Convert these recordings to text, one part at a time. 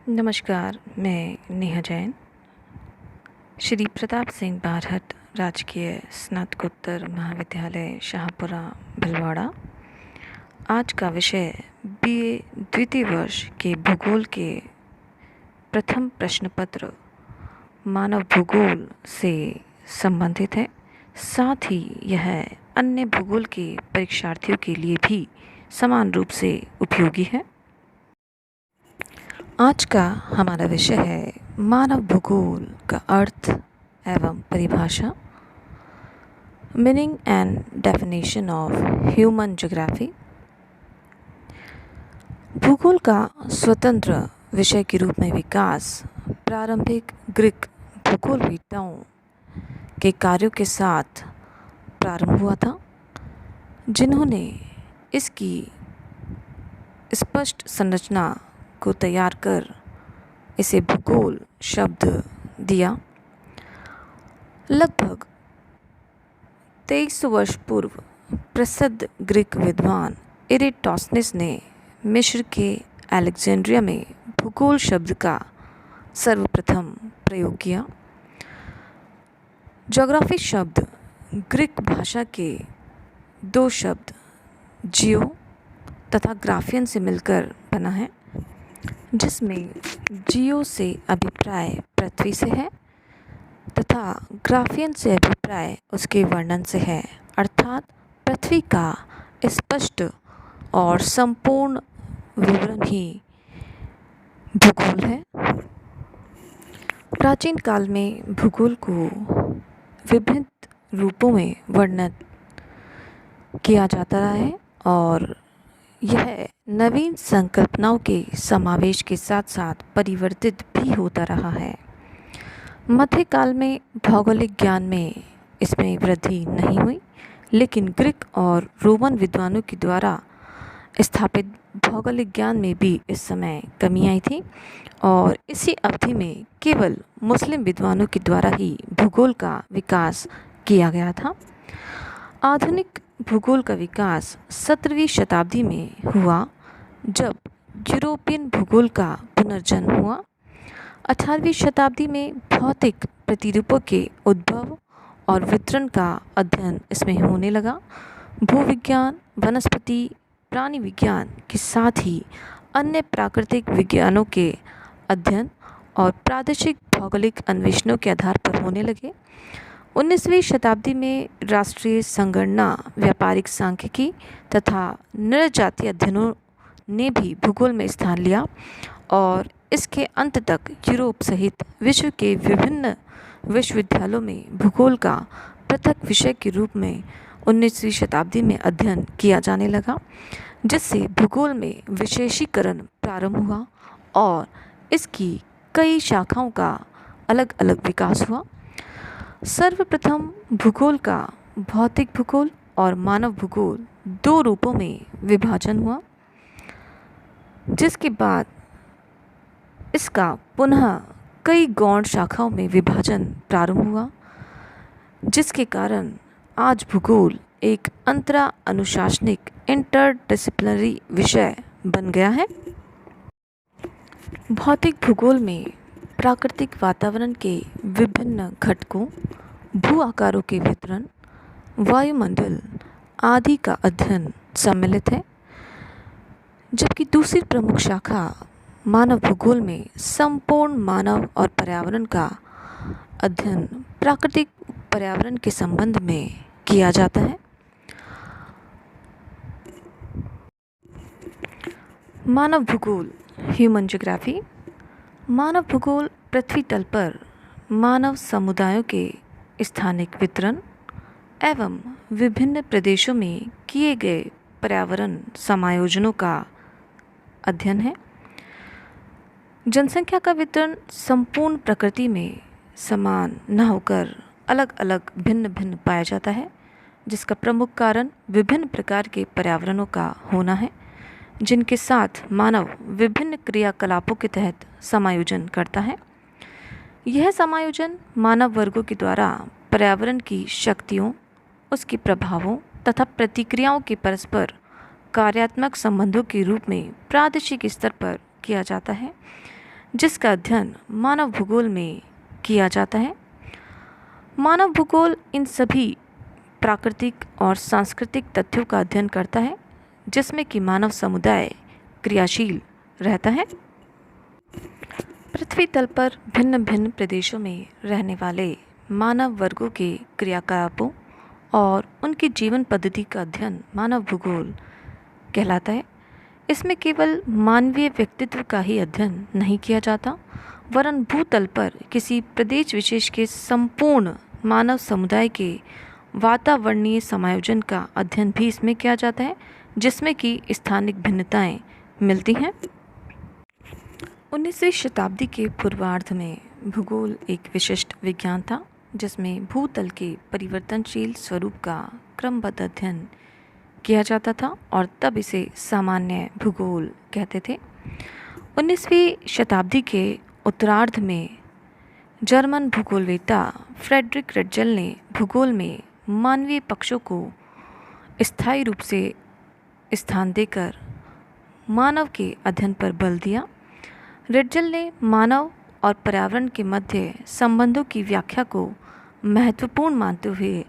नमस्कार, मैं नेहा जैन, श्री प्रताप सिंह बारहट राजकीय स्नातकोत्तर महाविद्यालय शाहपुरा भीलवाड़ा। आज का विषय बीए द्वितीय वर्ष के भूगोल के प्रथम प्रश्न पत्र मानव भूगोल से संबंधित है। साथ ही यह अन्य भूगोल के परीक्षार्थियों के लिए भी समान रूप से उपयोगी है। आज का हमारा विषय है मानव भूगोल का अर्थ एवं परिभाषा, meaning and definition of human geography. भूगोल का स्वतंत्र विषय के रूप में विकास प्रारंभिक ग्रीक भूगोलविदों के कार्यों के साथ प्रारंभ हुआ था, जिन्होंने इसकी स्पष्ट संरचना को तैयार कर इसे भूगोल शब्द दिया। लगभग 2300 वर्ष पूर्व प्रसिद्ध ग्रीक विद्वान इरेटोस्थिनीस ने मिस्र के अलेक्जेंड्रिया में भूगोल शब्द का सर्वप्रथम प्रयोग किया। ज्योग्राफी शब्द ग्रीक भाषा के दो शब्द जियो तथा ग्राफियन से मिलकर बना है, जिसमें जियो से अभिप्राय पृथ्वी से है तथा ग्राफियन से अभिप्राय उसके वर्णन से है, अर्थात पृथ्वी का स्पष्ट और संपूर्ण विवरण ही भूगोल है। प्राचीन काल में भूगोल को विभिन्न रूपों में वर्णित किया जाता रहा है और यह नवीन संकल्पनाओं के समावेश के साथ साथ परिवर्तित भी होता रहा है। मध्यकाल में भौगोलिक ज्ञान में इसमें वृद्धि नहीं हुई, लेकिन ग्रीक और रोमन विद्वानों के द्वारा स्थापित भौगोलिक ज्ञान में भी इस समय कमी आई थी और इसी अवधि में केवल मुस्लिम विद्वानों के द्वारा ही भूगोल का विकास किया गया था। आधुनिक भूगोल का विकास 17वीं शताब्दी में हुआ, जब यूरोपियन भूगोल का पुनर्जन्म हुआ। 18वीं शताब्दी में भौतिक प्रतिरूपों के उद्भव और वितरण का अध्ययन इसमें होने लगा। भूविज्ञान, वनस्पति, प्राणी विज्ञान के साथ ही अन्य प्राकृतिक विज्ञानों के अध्ययन और प्रादेशिक भौगोलिक अन्वेषणों के आधार पर होने लगे। 19वीं शताब्दी में राष्ट्रीय संगणना, व्यापारिक सांख्यिकी तथा नृजातीय अध्ययनों ने भी भूगोल में स्थान लिया और इसके अंत तक यूरोप सहित विश्व के विभिन्न विश्वविद्यालयों में भूगोल का पृथक विषय के रूप में 19वीं शताब्दी में अध्ययन किया जाने लगा, जिससे भूगोल में विशेषीकरण प्रारंभ हुआ और इसकी कई शाखाओं का अलग अलग विकास हुआ। सर्वप्रथम भूगोल का भौतिक भूगोल और मानव भूगोल दो रूपों में विभाजन हुआ, जिसके बाद इसका पुनः कई गौण शाखाओं में विभाजन प्रारंभ हुआ, जिसके कारण आज भूगोल एक अंतरा अनुशासनिक इंटरडिसिप्लिनरी विषय बन गया है। भौतिक भूगोल में प्राकृतिक वातावरण के विभिन्न घटकों, भू आकारों के वितरण, वायुमंडल आदि का अध्ययन सम्मिलित है, जबकि दूसरी प्रमुख शाखा मानव भूगोल में संपूर्ण मानव और पर्यावरण का अध्ययन प्राकृतिक पर्यावरण के संबंध में किया जाता है। मानव भूगोल, ह्यूमन ज्योग्राफी। मानव भूगोल पृथ्वी तल पर मानव समुदायों के स्थानिक वितरण एवं विभिन्न प्रदेशों में किए गए पर्यावरण समायोजनों का अध्ययन है। जनसंख्या का वितरण संपूर्ण प्रकृति में समान न होकर अलग अलग भिन्न भिन्न पाया जाता है, जिसका प्रमुख कारण विभिन्न प्रकार के पर्यावरणों का होना है, जिनके साथ मानव विभिन्न क्रियाकलापों के तहत समायोजन करता है। यह समायोजन मानव वर्गों के द्वारा पर्यावरण की शक्तियों, उसके प्रभावों तथा प्रतिक्रियाओं के परस्पर कार्यात्मक संबंधों के रूप में प्रादेशिक स्तर पर किया जाता है, जिसका अध्ययन मानव भूगोल में किया जाता है। मानव भूगोल इन सभी प्राकृतिक और सांस्कृतिक तथ्यों का अध्ययन करता है जिसमें कि मानव समुदाय क्रियाशील रहता है। पृथ्वी तल पर भिन्न भिन्न प्रदेशों में रहने वाले मानव वर्गों के क्रियाकलापों और उनकी जीवन पद्धति का अध्ययन मानव भूगोल कहलाता है। इसमें केवल मानवीय व्यक्तित्व का ही अध्ययन नहीं किया जाता, वरन भूतल पर किसी प्रदेश विशेष के संपूर्ण मानव समुदाय के वातावरणीय समायोजन का अध्ययन भी इसमें किया जाता है, जिसमें कि स्थानिक भिन्नताएं मिलती हैं। 19वीं शताब्दी के पूर्वार्ध में भूगोल एक विशिष्ट विज्ञान था जिसमें भूतल के परिवर्तनशील स्वरूप का क्रमबद्ध अध्ययन किया जाता था और तब इसे सामान्य भूगोल कहते थे। 19वीं शताब्दी के उत्तरार्ध में जर्मन भूगोलवेत्ता फ्रेडरिक रेटजेल ने भूगोल में मानवीय पक्षों को स्थायी रूप से स्थान देकर मानव के अध्ययन पर बल दिया। रेटजेल ने मानव और पर्यावरण के मध्य संबंधों की व्याख्या को महत्वपूर्ण मानते हुए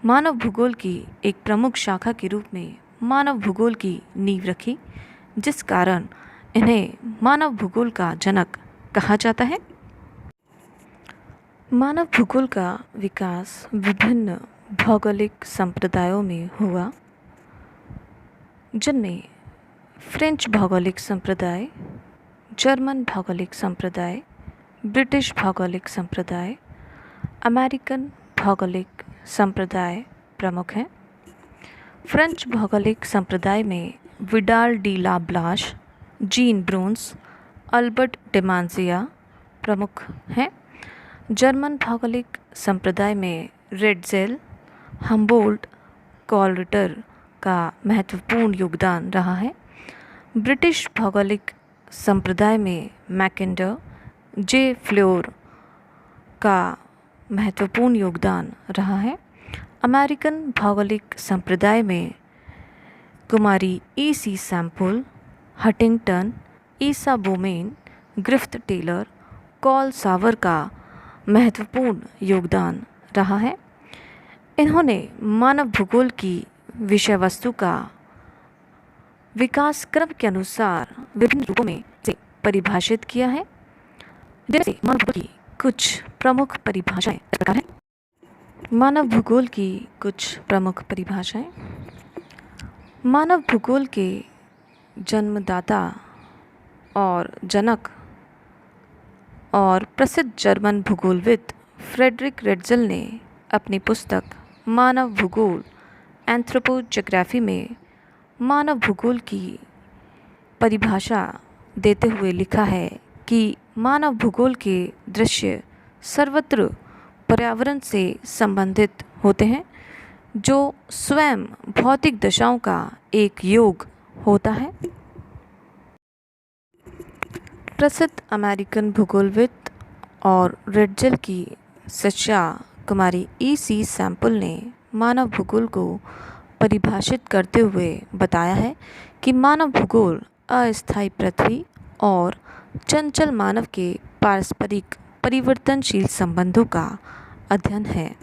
मानव भूगोल की एक प्रमुख शाखा के रूप में मानव भूगोल की नींव रखी, जिस कारण इन्हें मानव भूगोल का जनक कहा जाता है। मानव भूगोल का विकास विभिन्न भौगोलिक संप्रदायों में हुआ, जिनमें फ्रेंच भौगोलिक संप्रदाय, जर्मन भौगोलिक संप्रदाय, ब्रिटिश भौगोलिक संप्रदाय, अमेरिकन भौगोलिक संप्रदाय प्रमुख हैं। फ्रेंच भौगोलिक संप्रदाय में Vidal de la Blache, Jean Brunhes, Albert Demangeon प्रमुख हैं। जर्मन भौगोलिक संप्रदाय में रेटजेल, हम्बोल्ट, कॉलरिटर का महत्वपूर्ण योगदान रहा है। ब्रिटिश भौगोलिक संप्रदाय में मैकेंडर, जे फ्लोर का महत्वपूर्ण योगदान रहा है। अमेरिकन भौगोलिक संप्रदाय में कुमारी E.C. सैम्पल, हटिंगटन, ईसा बोमेन, ग्रिफ्थ टेलर, कॉल सावर का महत्वपूर्ण योगदान रहा है। इन्होंने मानव भूगोल की विषय वस्तु का विकास क्रम के अनुसार विभिन्न रूपों में से परिभाषित किया है। जैसे मानव भूगोल की कुछ प्रमुख परिभाषाएं इस प्रकार हैं। मानव भूगोल की कुछ प्रमुख परिभाषाएं। मानव भूगोल के जन्मदाता और जनक और प्रसिद्ध जर्मन भूगोलविद फ्रेडरिक रेटजेल ने अपनी पुस्तक मानव भूगोल एंथ्रोपोज्योग्राफी में मानव भूगोल की परिभाषा देते हुए लिखा है कि मानव भूगोल के दृश्य सर्वत्र पर्यावरण से संबंधित होते हैं, जो स्वयं भौतिक दशाओं का एक योग होता है। प्रसिद्ध अमेरिकन भूगोलविद और रेटजेल की शिष्या कुमारी E.C. सैम्पल ने मानव भूगोल को परिभाषित करते हुए बताया है कि मानव भूगोल अस्थायी पृथ्वी और चंचल मानव के पारस्परिक परिवर्तनशील संबंधों का अध्ययन है।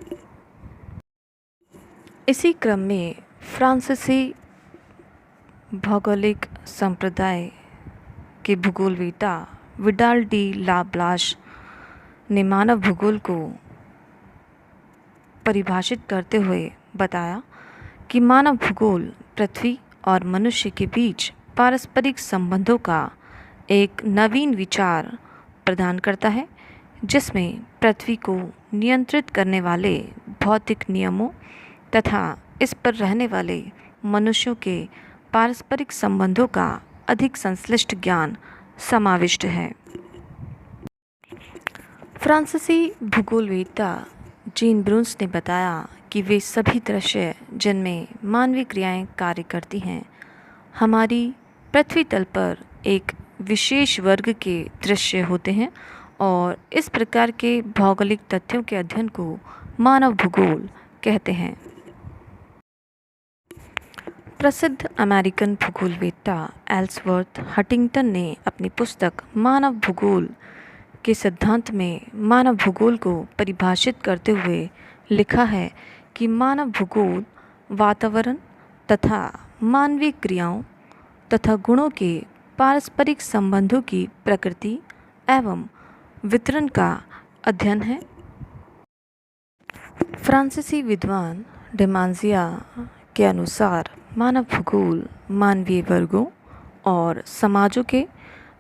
इसी क्रम में फ्रांसीसी भौगोलिक संप्रदाय के भूगोलवेत्ता विडाल डी ला ब्लाश ने मानव भूगोल को परिभाषित करते हुए बताया कि मानव भूगोल पृथ्वी और मनुष्य के बीच पारस्परिक संबंधों का एक नवीन विचार प्रदान करता है, जिसमें पृथ्वी को नियंत्रित करने वाले भौतिक नियमों तथा इस पर रहने वाले मनुष्यों के पारस्परिक संबंधों का अधिक संश्लिष्ट ज्ञान समाविष्ट है। फ्रांसीसी भूगोलवेत्ता जीन ब्रून्स ने बताया कि वे सभी दृश्य जिनमें मानवीय क्रियाएं कार्य करती हैं, हमारी पृथ्वी तल पर एक विशेष वर्ग के दृश्य होते हैं और इस प्रकार के भौगोलिक तथ्यों के अध्ययन को मानव भूगोल कहते हैं। प्रसिद्ध अमेरिकन भूगोलवेत्ता एल्सवर्थ हटिंगटन ने अपनी पुस्तक मानव भूगोल के सिद्धांत में मानव भूगोल को परिभाषित करते हुए लिखा है कि मानव भूगोल वातावरण तथा मानवीय क्रियाओं तथा गुणों के पारस्परिक संबंधों की प्रकृति एवं वितरण का अध्ययन है। फ्रांसीसी विद्वान डेमांजिया के अनुसार मानव भूगोल मानवीय वर्गों और समाजों के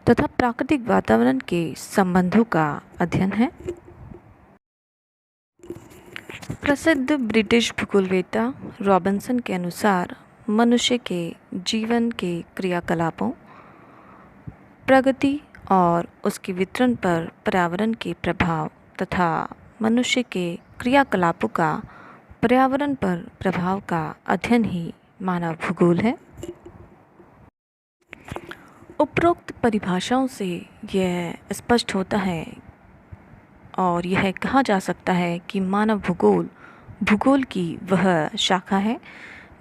तथा प्राकृतिक वातावरण के संबंधों का अध्ययन है। प्रसिद्ध ब्रिटिश भूगोलवेत्ता रॉबिन्सन के अनुसार मनुष्य के जीवन के क्रियाकलापों, प्रगति और उसके वितरण पर पर्यावरण के प्रभाव तथा मनुष्य के क्रियाकलापों का पर्यावरण पर प्रभाव का अध्ययन ही मानव भूगोल है। उपरोक्त परिभाषाओं से यह स्पष्ट होता है और यह कहा जा सकता है कि मानव भूगोल भूगोल की वह शाखा है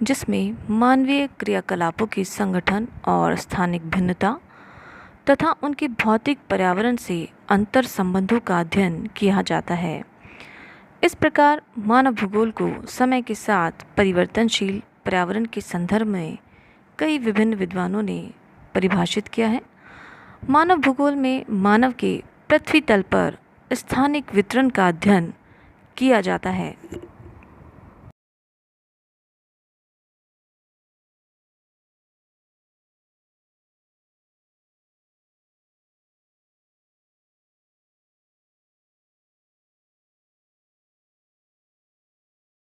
जिसमें मानवीय क्रियाकलापों के संगठन और स्थानिक भिन्नता तथा उनके भौतिक पर्यावरण से अंतर संबंधों का अध्ययन किया जाता है। इस प्रकार मानव भूगोल को समय के साथ परिवर्तनशील पर्यावरण के संदर्भ में कई विभिन्न विद्वानों ने परिभाषित किया है। मानव भूगोल में मानव के पृथ्वी तल पर स्थानिक वितरण का अध्ययन किया जाता है।